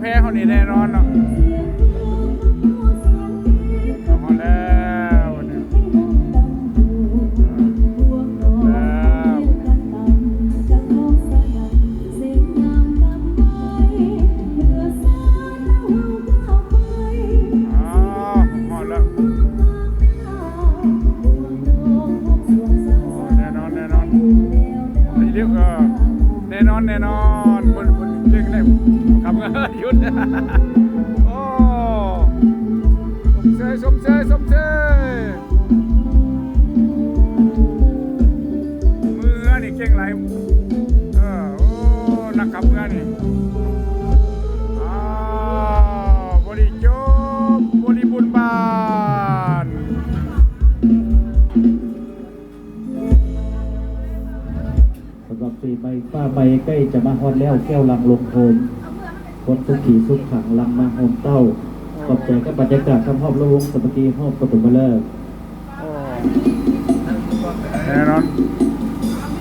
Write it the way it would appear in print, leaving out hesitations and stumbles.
แพ้เขานี่แน่นอนเนาะเอาแล้วเนี่ยแน่นอนคนเก่งเลยทำเงินหยุดโอ้สมเชยมือนี่เก่งไรโอ้นักขับเงินนี่บริจบบริบูรณ์บานสำหรับปีใบป้าใบใกล้จะมาฮอดแล้วแก้วลังลงโทนคนสุขีสุขขังลังมาโฮมเต้าขอบใจกับบรรยากาศคำหอบระวงสปกีหอบปฐมฤกษ์ แน่นอน